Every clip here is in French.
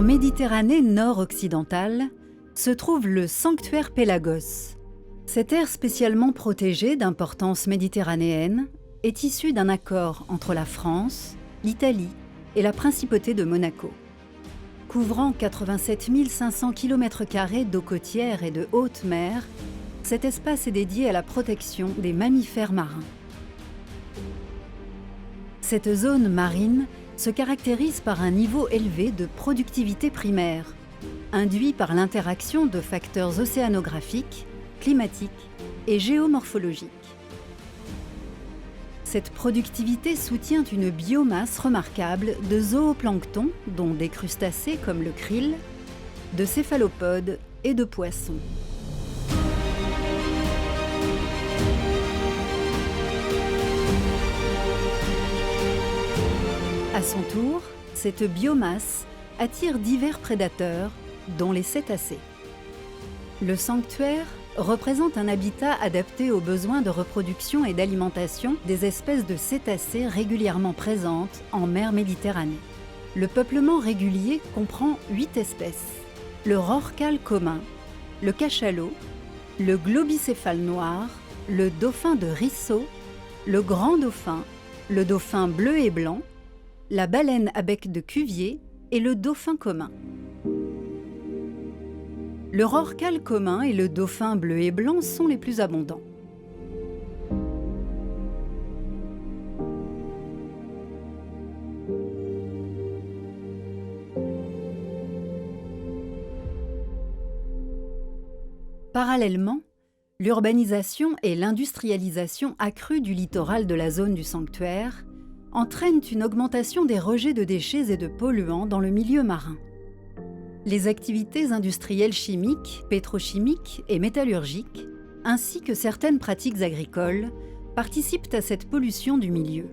Méditerranée nord-occidentale se trouve le sanctuaire Pélagos. Cette aire spécialement protégée d'importance méditerranéenne est issue d'un accord entre la France, l'Italie et la Principauté de Monaco. Couvrant 87 500 km² d'eau côtière et de haute mer, cet espace est dédié à la protection des mammifères marins. Cette zone marine se caractérise par un niveau élevé de productivité primaire, induit par l'interaction de facteurs océanographiques, climatiques et géomorphologiques. Cette productivité soutient une biomasse remarquable de zooplancton, dont des crustacés comme le krill, de céphalopodes et de poissons. À son tour, cette biomasse attire divers prédateurs, dont les cétacés. Le sanctuaire représente un habitat adapté aux besoins de reproduction et d'alimentation des espèces de cétacés régulièrement présentes en mer Méditerranée. Le peuplement régulier comprend 8 espèces: le rorqual commun, le cachalot, le globicéphale noir, le dauphin de Risso, le grand dauphin, le dauphin bleu et blanc, la baleine à bec de Cuvier et le dauphin commun. Le rorqual commun et le dauphin bleu et blanc sont les plus abondants. Parallèlement, l'urbanisation et l'industrialisation accrue du littoral de la zone du sanctuaire entraînent une augmentation des rejets de déchets et de polluants dans le milieu marin. Les activités industrielles chimiques, pétrochimiques et métallurgiques, ainsi que certaines pratiques agricoles, participent à cette pollution du milieu.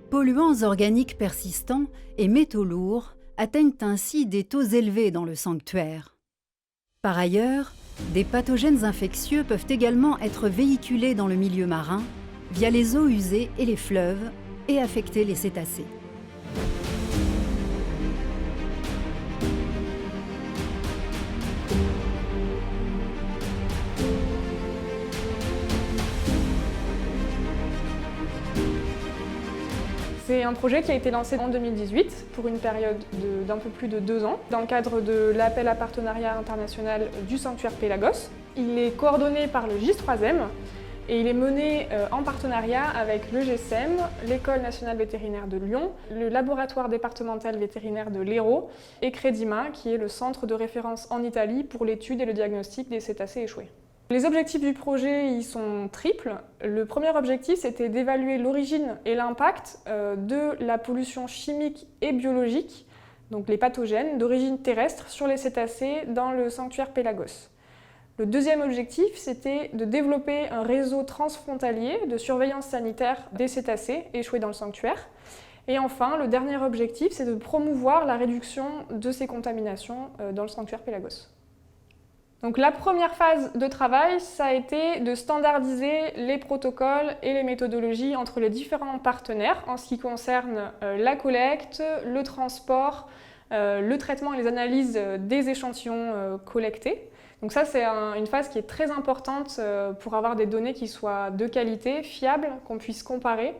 Polluants organiques persistants et métaux lourds atteignent ainsi des taux élevés dans le sanctuaire. Par ailleurs, des pathogènes infectieux peuvent également être véhiculés dans le milieu marin via les eaux usées et les fleuves et affecter les cétacés. C'est un projet qui a été lancé en 2018 pour une période d'un peu plus de 2 ans dans le cadre de l'appel à partenariat international du sanctuaire Pélagos. Il est coordonné par le GIS3M et il est mené en partenariat avec le GESEM, l'École nationale vétérinaire de Lyon, le laboratoire départemental vétérinaire de l'Hérault et Credima, qui est le centre de référence en Italie pour l'étude et le diagnostic des cétacés échoués. Les objectifs du projet y sont triples. Le premier objectif, c'était d'évaluer l'origine et l'impact de la pollution chimique et biologique, donc les pathogènes d'origine terrestre sur les cétacés dans le sanctuaire Pélagos. Le deuxième objectif, c'était de développer un réseau transfrontalier de surveillance sanitaire des cétacés échoués dans le sanctuaire. Et enfin, le dernier objectif, c'est de promouvoir la réduction de ces contaminations dans le sanctuaire Pélagos. Donc la première phase de travail, ça a été de standardiser les protocoles et les méthodologies entre les différents partenaires en ce qui concerne la collecte, le transport, le traitement et les analyses des échantillons collectés. Donc ça, c'est une phase qui est très importante pour avoir des données qui soient de qualité, fiables, qu'on puisse comparer.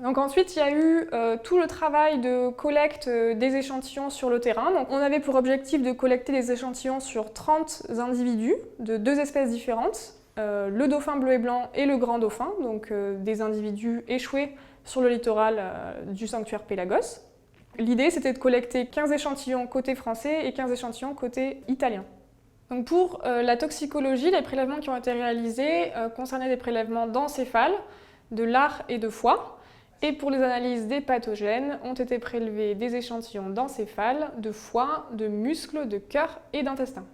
Donc ensuite, il y a eu tout le travail de collecte des échantillons sur le terrain. Donc on avait pour objectif de collecter des échantillons sur 30 individus de 2 espèces différentes, le dauphin bleu et blanc et le grand dauphin, donc des individus échoués sur le littoral du sanctuaire Pélagos. L'idée, c'était de collecter 15 échantillons côté français et 15 échantillons côté italien. Donc pour la toxicologie, les prélèvements qui ont été réalisés concernaient des prélèvements d'encéphale, de lard et de foie. Et pour les analyses des pathogènes, ont été prélevés des échantillons d'encéphale, de foie, de muscles, de cœur et d'intestin.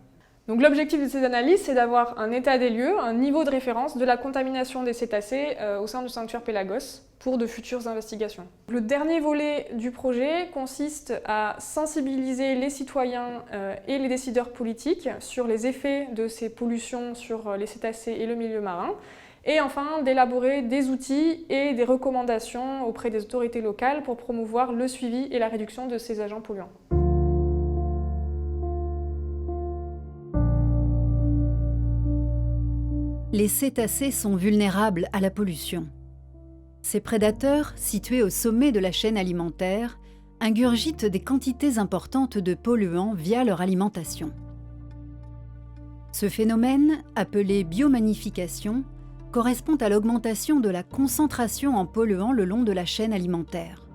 Donc l'objectif de ces analyses, c'est d'avoir un état des lieux, un niveau de référence de la contamination des cétacés au sein du sanctuaire Pélagos pour de futures investigations. Le dernier volet du projet consiste à sensibiliser les citoyens et les décideurs politiques sur les effets de ces pollutions sur les cétacés et le milieu marin, et enfin d'élaborer des outils et des recommandations auprès des autorités locales pour promouvoir le suivi et la réduction de ces agents polluants. Les cétacés sont vulnérables à la pollution. Ces prédateurs, situés au sommet de la chaîne alimentaire, ingurgitent des quantités importantes de polluants via leur alimentation. Ce phénomène, appelé biomagnification, correspond à l'augmentation de la concentration en polluants le long de la chaîne alimentaire.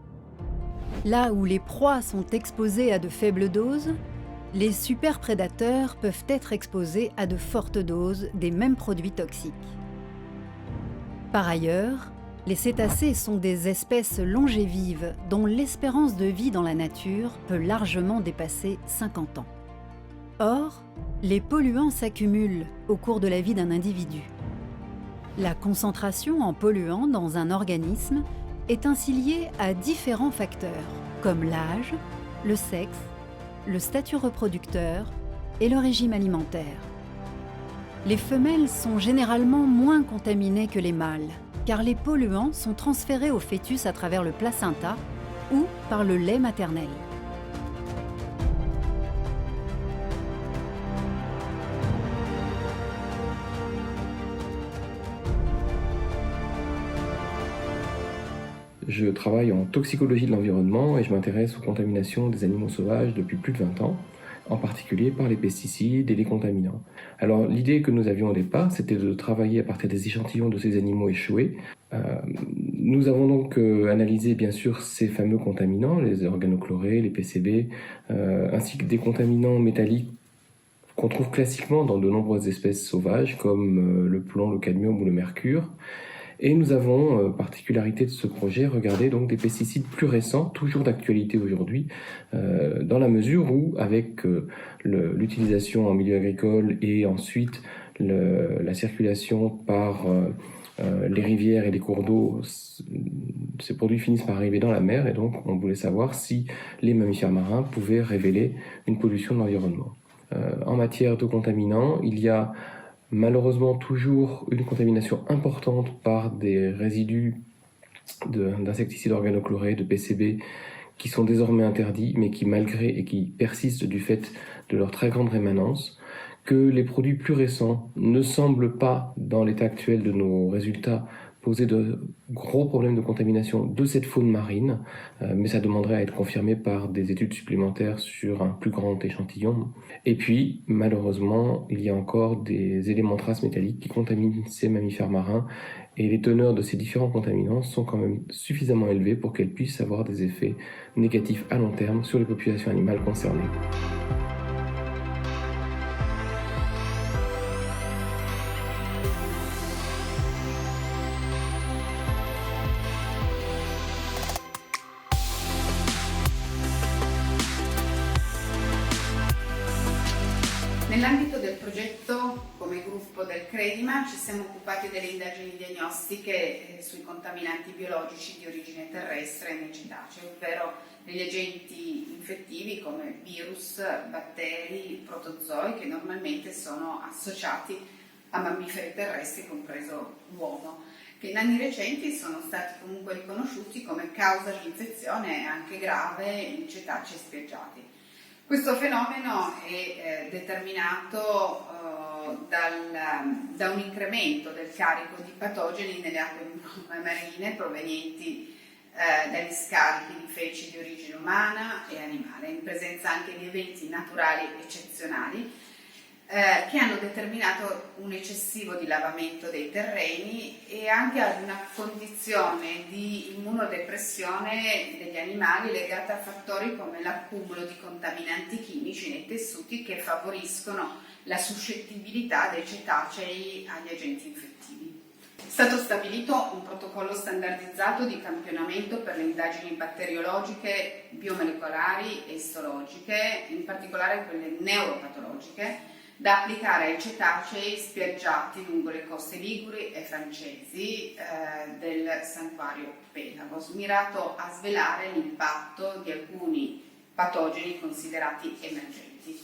Là où les proies sont exposées à de faibles doses, les superprédateurs peuvent être exposés à de fortes doses des mêmes produits toxiques. Par ailleurs, les cétacés sont des espèces longévives dont l'espérance de vie dans la nature peut largement dépasser 50 ans. Or, les polluants s'accumulent au cours de la vie d'un individu. La concentration en polluants dans un organisme est ainsi liée à différents facteurs, comme l'âge, le sexe, le statut reproducteur et le régime alimentaire. Les femelles sont généralement moins contaminées que les mâles, car les polluants sont transférés au fœtus à travers le placenta ou par le lait maternel. Je travaille en toxicologie de l'environnement et je m'intéresse aux contaminations des animaux sauvages depuis plus de 20 ans, en particulier par les pesticides et les contaminants. Alors l'idée que nous avions au départ, c'était de travailler à partir des échantillons de ces animaux échoués. Nous avons donc analysé bien sûr ces fameux contaminants, les organochlorés, les PCB, ainsi que des contaminants métalliques qu'on trouve classiquement dans de nombreuses espèces sauvages comme le plomb, le cadmium ou le mercure. Et nous avons, particularité de ce projet, regardé donc des pesticides plus récents, toujours d'actualité aujourd'hui, dans la mesure où, avec l'utilisation en milieu agricole et ensuite la circulation par les rivières et les cours d'eau, ces produits finissent par arriver dans la mer et donc on voulait savoir si les mammifères marins pouvaient révéler une pollution de l'environnement. En matière de contaminants, il y a malheureusement toujours une contamination importante par des résidus d'insecticides organochlorés, de PCB, qui sont désormais interdits, mais qui malgré et qui persistent du fait de leur très grande rémanence, que les produits plus récents ne semblent pas, dans l'état actuel de nos résultats, poser de gros problèmes de contamination de cette faune marine, mais ça demanderait à être confirmé par des études supplémentaires sur un plus grand échantillon. Et puis, malheureusement, il y a encore des éléments traces métalliques qui contaminent ces mammifères marins, et les teneurs de ces différents contaminants sont quand même suffisamment élevées pour qu'elles puissent avoir des effets négatifs à long terme sur les populations animales concernées. Nell'ambito del progetto, come gruppo del CREDIMA, ci siamo occupati delle indagini diagnostiche sui contaminanti biologici di origine terrestre nei cetacei, ovvero degli agenti infettivi come virus, batteri, protozoi che normalmente sono associati a mammiferi terrestri, compreso l'uomo, che in anni recenti sono stati comunque riconosciuti come causa di infezione anche grave in cetacei spiaggiati. Questo fenomeno è determinato da un incremento del carico di patogeni nelle acque marine provenienti dagli scarichi di feci di origine umana e animale, in presenza anche di eventi naturali eccezionali che hanno determinato un eccessivo dilavamento dei terreni e anche ad una condizione di immunodepressione degli animali legata a fattori come l'accumulo di contaminanti chimici nei tessuti che favoriscono la suscettibilità dei cetacei agli agenti infettivi. È stato stabilito un protocollo standardizzato di campionamento per le indagini batteriologiche, biomolecolari e istologiche, in particolare quelle neuropatologiche, da applicare ai cetacei spiaggiati lungo le coste liguri e francesi del santuario Pelagos, mirato a svelare l'impatto di alcuni patogeni considerati emergenti.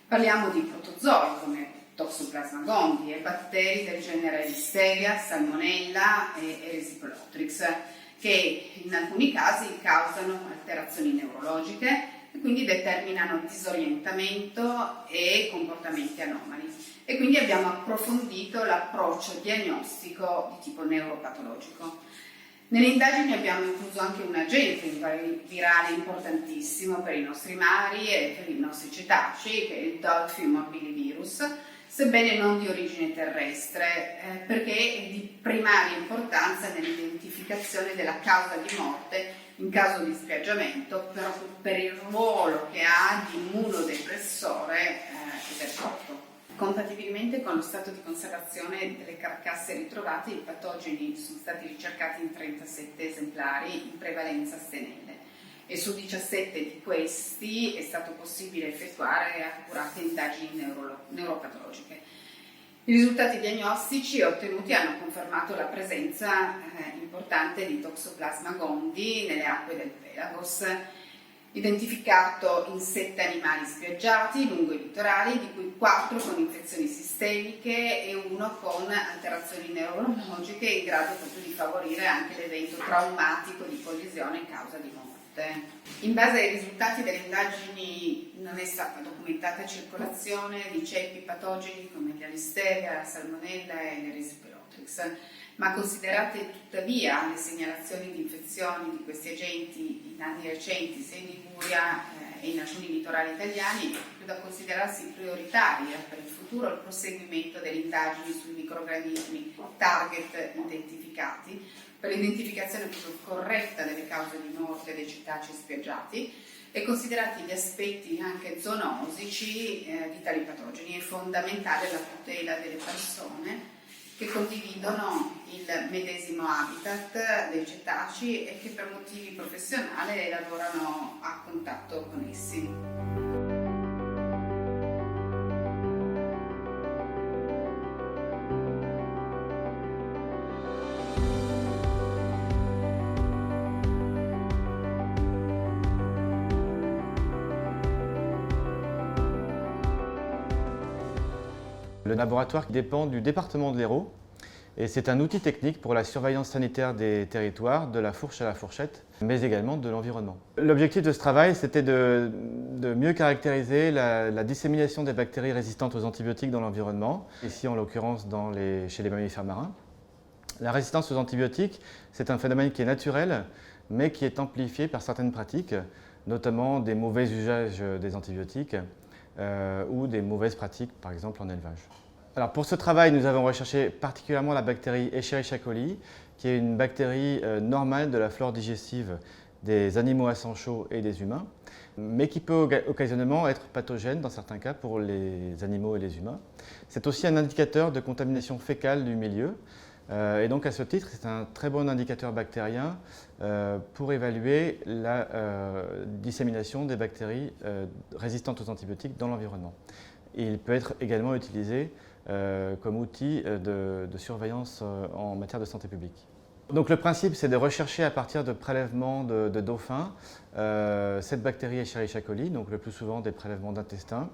Parliamo di protozoi come Toxoplasma gondii e batteri del genere Listeria, Salmonella e Erysipelotrix, che in alcuni casi causano alterazioni neurologiche e quindi determinano disorientamento e comportamenti anomali. e quindi abbiamo approfondito l'approccio diagnostico di tipo neuropatologico. Nelle indagini abbiamo incluso anche un agente virale importantissimo per i nostri mari e per i nostri cetacei, che è il Dolphin morbillivirus, sebbene non di origine terrestre, perché è di primaria importanza nell'identificazione della causa di morte in caso di spiaggiamento, proprio per il ruolo che ha di immunodepressore del corpo. Compatibilmente con lo stato di conservazione delle carcasse ritrovate, i patogeni sono stati ricercati in 37 esemplari, in prevalenza stenelle, e su 17 di questi è stato possibile effettuare accurate indagini neuropatologiche. I risultati diagnostici ottenuti hanno confermato la presenza importante di Toxoplasma gondii nelle acque del Pelagos, identificato in 7 animali spiaggiati lungo i litorali, di cui 4 con infezioni sistemiche e 1 con alterazioni neurologiche in grado proprio di favorire anche l'evento traumatico di collisione causa di morte. In base ai risultati delle indagini non è stata documentata circolazione di ceppi patogeni come la Listeria, la Salmonella e l'Erysipelotrix, ma considerate tuttavia le segnalazioni di infezioni di questi agenti in anni recenti sia in Liguria e in alcuni litorali italiani, è più da considerarsi prioritaria per il futuro il proseguimento delle indagini sui microrganismi target identificati per l'identificazione più corretta delle cause di morte dei cetacei spiaggiati e considerati gli aspetti anche zoonosici di tali patogeni. È fondamentale la tutela delle persone che condividono il medesimo habitat dei cetacei e che per motivi professionali lavorano a contatto con essi. Le laboratoire dépend du département de l'Hérault et c'est un outil technique pour la surveillance sanitaire des territoires, de la fourche à la fourchette, mais également de l'environnement. L'objectif de ce travail, c'était de mieux caractériser la dissémination des bactéries résistantes aux antibiotiques dans l'environnement, ici en l'occurrence chez les mammifères marins. La résistance aux antibiotiques, c'est un phénomène qui est naturel, mais qui est amplifié par certaines pratiques, notamment des mauvais usages des antibiotiques, ou des mauvaises pratiques, par exemple en élevage. Alors pour ce travail, nous avons recherché particulièrement la bactérie Escherichia coli, qui est une bactérie normale de la flore digestive des animaux à sang chaud et des humains, mais qui peut occasionnellement être pathogène dans certains cas pour les animaux et les humains. C'est aussi un indicateur de contamination fécale du milieu, et donc à ce titre, c'est un très bon indicateur bactérien pour évaluer la dissémination des bactéries résistantes aux antibiotiques dans l'environnement. Il peut être également utilisé comme outil de surveillance en matière de santé publique. Donc le principe, c'est de rechercher à partir de prélèvements de dauphins cette bactérie Escherichia coli, donc le plus souvent des prélèvements d'intestin.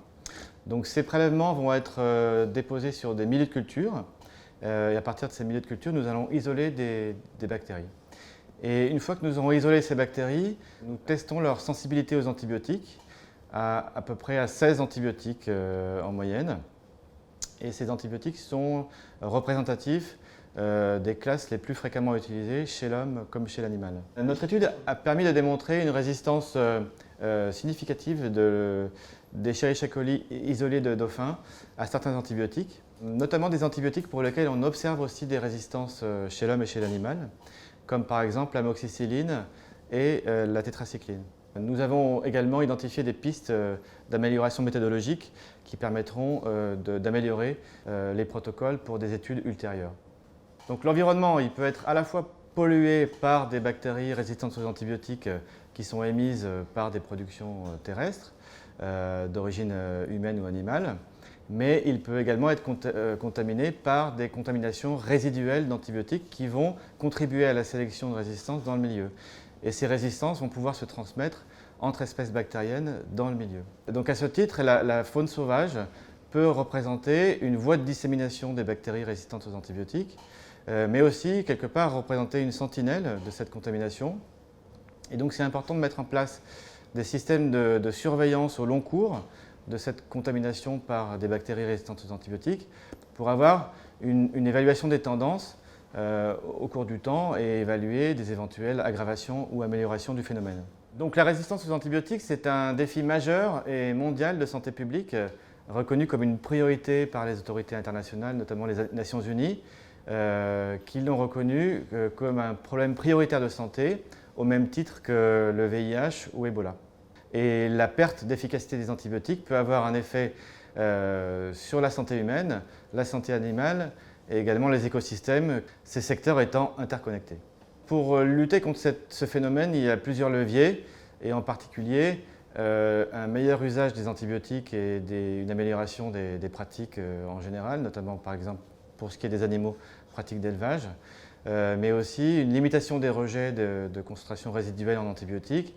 Donc ces prélèvements vont être déposés sur des milieux de culture. Et à partir de ces milieux de culture, nous allons isoler des bactéries. Et une fois que nous aurons isolé ces bactéries, nous testons leur sensibilité aux antibiotiques, à peu près à 16 antibiotiques en moyenne. Et ces antibiotiques sont représentatifs des classes les plus fréquemment utilisées chez l'homme comme chez l'animal. Notre étude a permis de démontrer une résistance significative d'Escherichia coli isolée de dauphins à certains antibiotiques, notamment des antibiotiques pour lesquels on observe aussi des résistances chez l'homme et chez l'animal, comme par exemple l'amoxicilline et la tétracycline. Nous avons également identifié des pistes d'amélioration méthodologique qui permettront d'améliorer les protocoles pour des études ultérieures. Donc l'environnement, il peut être à la fois pollué par des bactéries résistantes aux antibiotiques qui sont émises par des productions terrestres d'origine humaine ou animale, mais il peut également être contaminé par des contaminations résiduelles d'antibiotiques qui vont contribuer à la sélection de résistance dans le milieu. Et ces résistances vont pouvoir se transmettre entre espèces bactériennes dans le milieu. Donc à ce titre, la faune sauvage peut représenter une voie de dissémination des bactéries résistantes aux antibiotiques, mais aussi quelque part représenter une sentinelle de cette contamination. Et donc c'est important de mettre en place des systèmes de surveillance au long cours de cette contamination par des bactéries résistantes aux antibiotiques pour avoir une évaluation des tendances au cours du temps et évaluer des éventuelles aggravations ou améliorations du phénomène. Donc la résistance aux antibiotiques, c'est un défi majeur et mondial de santé publique, reconnu comme une priorité par les autorités internationales, notamment les Nations Unies, qui l'ont reconnu comme un problème prioritaire de santé, au même titre que le VIH ou Ebola. Et la perte d'efficacité des antibiotiques peut avoir un effet sur la santé humaine, la santé animale et également les écosystèmes, ces secteurs étant interconnectés. Pour lutter contre ce phénomène, il y a plusieurs leviers, et en particulier un meilleur usage des antibiotiques et une amélioration des pratiques en général, notamment par exemple pour ce qui est des animaux, pratiques d'élevage, mais aussi une limitation des rejets de concentration résiduelle en antibiotiques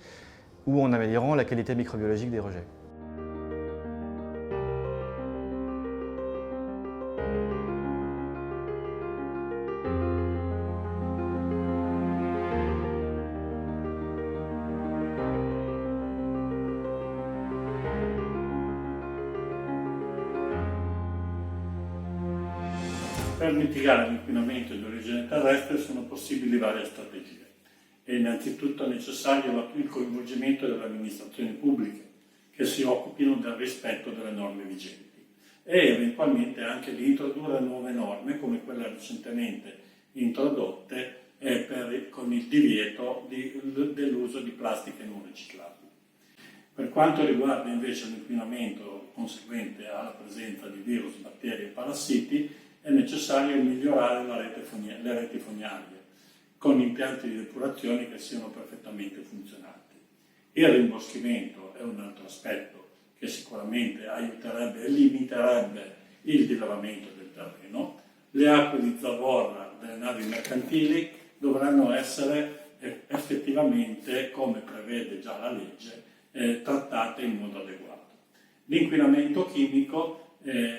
ou en améliorant la qualité microbiologique des rejets. Per mitigare l'inquinamento di origine terrestre sono possibili varie strategie. È innanzitutto necessario il coinvolgimento delle amministrazioni pubbliche che si occupino del rispetto delle norme vigenti e eventualmente anche di introdurre nuove norme come quelle recentemente introdotte con il divieto dell'uso di plastiche non riciclabili. Per quanto riguarda invece l'inquinamento conseguente alla presenza di virus, batteri e parassiti, è necessario migliorare le reti fognarie con impianti di depurazione che siano perfettamente funzionanti. Il rimboschimento è un altro aspetto che sicuramente aiuterebbe e limiterebbe il dilavamento del terreno. Le acque di zavorra delle navi mercantili dovranno essere effettivamente, come prevede già la legge, trattate in modo adeguato. L'inquinamento chimico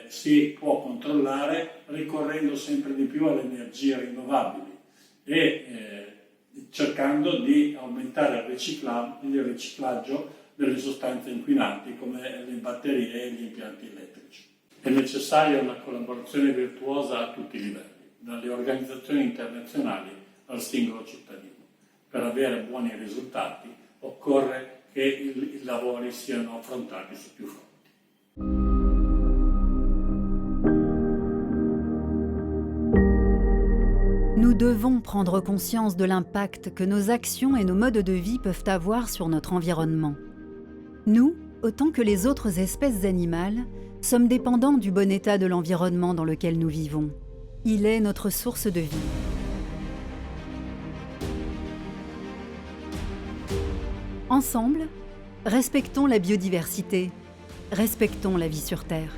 si può controllare ricorrendo sempre di più alle energie rinnovabili e cercando di aumentare il riciclaggio delle sostanze inquinanti come le batterie e gli impianti elettrici. È necessaria una collaborazione virtuosa a tutti i livelli, dalle organizzazioni internazionali al singolo cittadino. Per avere buoni risultati occorre che i lavori siano affrontati su più fronti. Nous devons prendre conscience de l'impact que nos actions et nos modes de vie peuvent avoir sur notre environnement. Nous, autant que les autres espèces animales, sommes dépendants du bon état de l'environnement dans lequel nous vivons. Il est notre source de vie. Ensemble, respectons la biodiversité, respectons la vie sur Terre.